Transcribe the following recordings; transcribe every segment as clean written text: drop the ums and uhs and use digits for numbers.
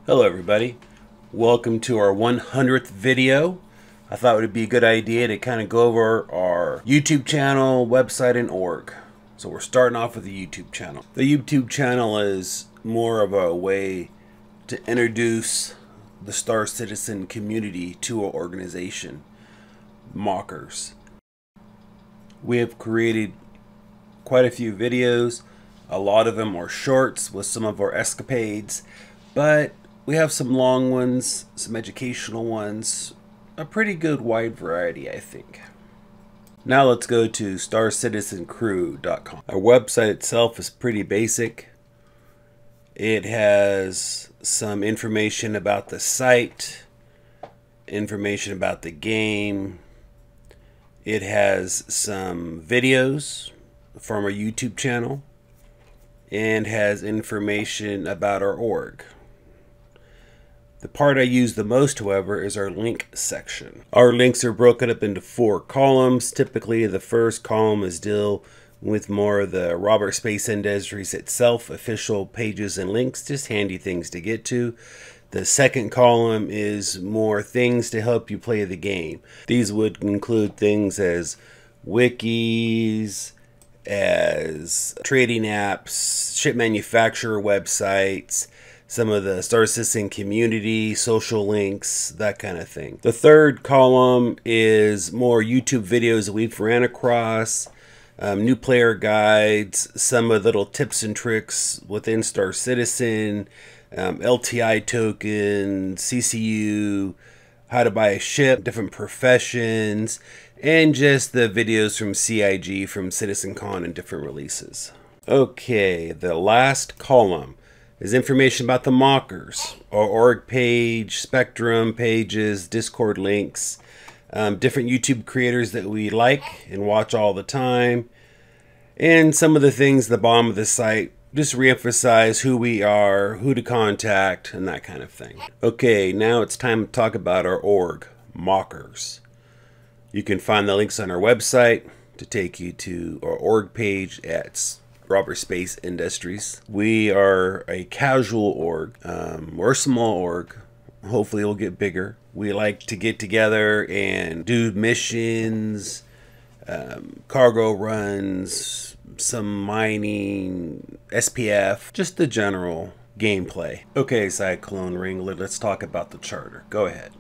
Hello everybody, welcome to our 100th video. I thought it would be a good idea to kind of go over our YouTube channel, website, and org. So we're starting off with the YouTube channel. The YouTube channel is more of a way to introduce the Star Citizen community to our organization, Mockers. We have created quite a few videos. A lot of them are shorts with some of our escapades, but we have some long ones, some educational ones, a pretty good wide variety, I think. Now let's go to starcitizencrew.com. Our website itself is pretty basic. It has some information about the site, information about the game. It has some videos from our YouTube channel and has information about our org. The part I use the most, however, is our link section. Our links are broken up into 4 columns. Typically, the first column is deal with more of the Robert Space Industries itself, official pages and links, just handy things to get to. The second column is more things to help you play the game. These would include things as wikis, as trading apps, ship manufacturer websites, some of the Star Citizen community, social links, that kind of thing. The third column is more YouTube videos that we've ran across, new player guides, some of the little tips and tricks within Star Citizen, LTI token, CCU, how to buy a ship, different professions, and just the videos from CIG, from CitizenCon, and different releases. Okay, the last column is information about the Mockers, our org page, Spectrum pages, Discord links, different YouTube creators that we like and watch all the time, and some of the things at the bottom of the site just reemphasize who we are, who to contact, and that kind of thing. Okay, now it's time to talk about our org, Mockers. You can find the links on our website to take you to our org page at Robert Space Industries. We are a casual org. We're a small org. Hopefully it'll get bigger. We like to get together and do missions, cargo runs, some mining, SPF, just the general gameplay. Okay, Cyclone Ringlet, let's talk about the charter. Go ahead.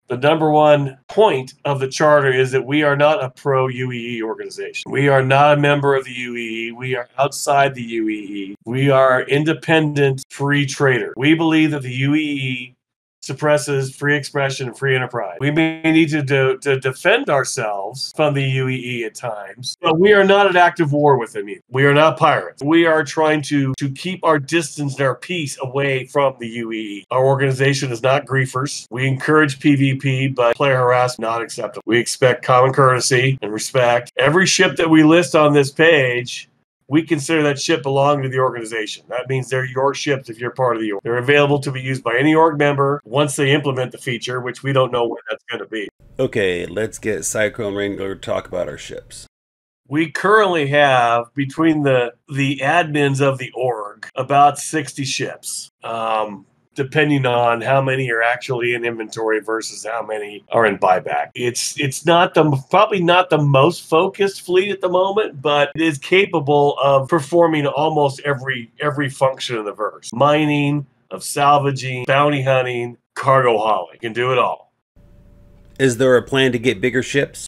The number one point of the charter is that we are not a pro-UEE organization. We are not a member of the UEE. We are outside the UEE. We are independent free trader. We believe that the UEE suppresses free expression and free enterprise. We may need to defend ourselves from the UEE at times, but we are not at active war with them either. We are not pirates. We are trying to keep our distance and our peace away from the UEE. Our organization is not griefers. We encourage PvP, but player harassment not acceptable. We expect common courtesy and respect. Every ship that we list on this page, we consider that ship belonging to the organization. That means they're your ships if you're part of the org. They're available to be used by any org member once they implement the feature, which we don't know when that's going to be. Okay, let's get Cyclone Wrangler to talk about our ships. We currently have, between the admins of the org, about 60 ships. Depending on how many are actually in inventory versus how many are in buyback. It's not probably not the most focused fleet at the moment, but it is capable of performing almost every function of the verse. Mining, of salvaging, bounty hunting, cargo hauling. You can do it all. Is there a plan to get bigger ships?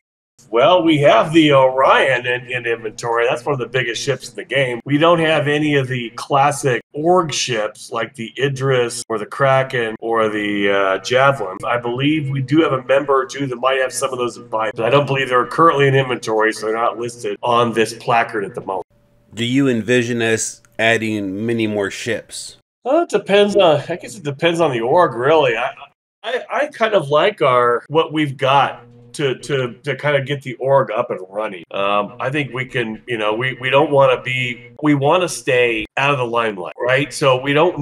Well, we have the Orion in inventory. That's one of the biggest ships in the game. We don't have any of the classic org ships like the Idris or the Kraken or the Javelin. I believe we do have a member or two that might have some of those in buy, but I don't believe they're currently in inventory, so they're not listed on this placard at the moment. Do you envision us adding many more ships? Well, it depends on, I guess it depends on the org, really. I kind of like what we've got to kind of get the org up and running. I think we can, we don't want to be we want to stay out of the limelight, right? So we don't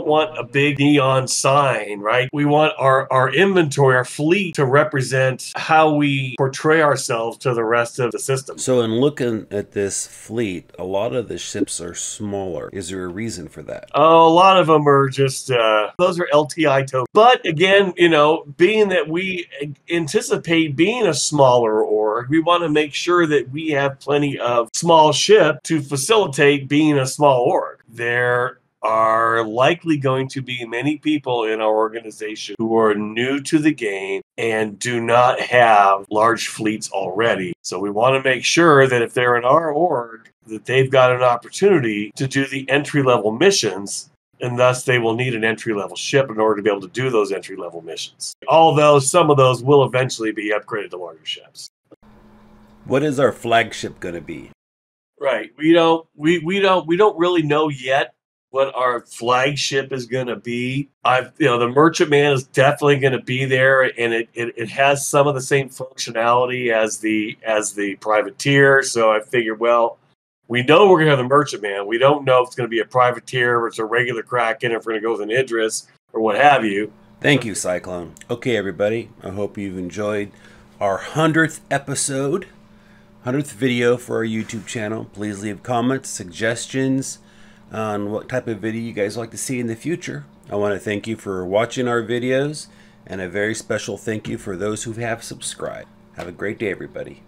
want a big neon sign, right? We want our inventory, our fleet to represent how we portray ourselves to the rest of the system. So in looking at this fleet, a lot of the ships are smaller. Is there a reason for that? Oh, a lot of them are just, those are LTI tokens. But again, you know, being that we anticipate being a smaller org, we want to make sure that we have plenty of small ship to facilitate being a small org. There are likely going to be many people in our organization who are new to the game and do not have large fleets already. So we want to make sure that if they're in our org, that they've got an opportunity to do the entry-level missions, and thus they will need an entry-level ship in order to be able to do those entry-level missions. Although some of those will eventually be upgraded to larger ships. What is our flagship going to be? Right. We don't really know yet what our flagship is going to be. The Merchantman is definitely going to be there, and it has some of the same functionality as the privateer. So I figured, well, we know we're going to have the Merchantman. We don't know if it's going to be a privateer or it's a regular Kraken, or if we're going to go with an Idris or what have you. Thank you, Cyclone. Okay, everybody. I hope you've enjoyed our 100th episode, 100th video for our YouTube channel. Please leave comments, suggestions on what type of video you guys like to see in the future. I want to thank you for watching our videos, and a very special thank you for those who have subscribed. Have a great day, everybody.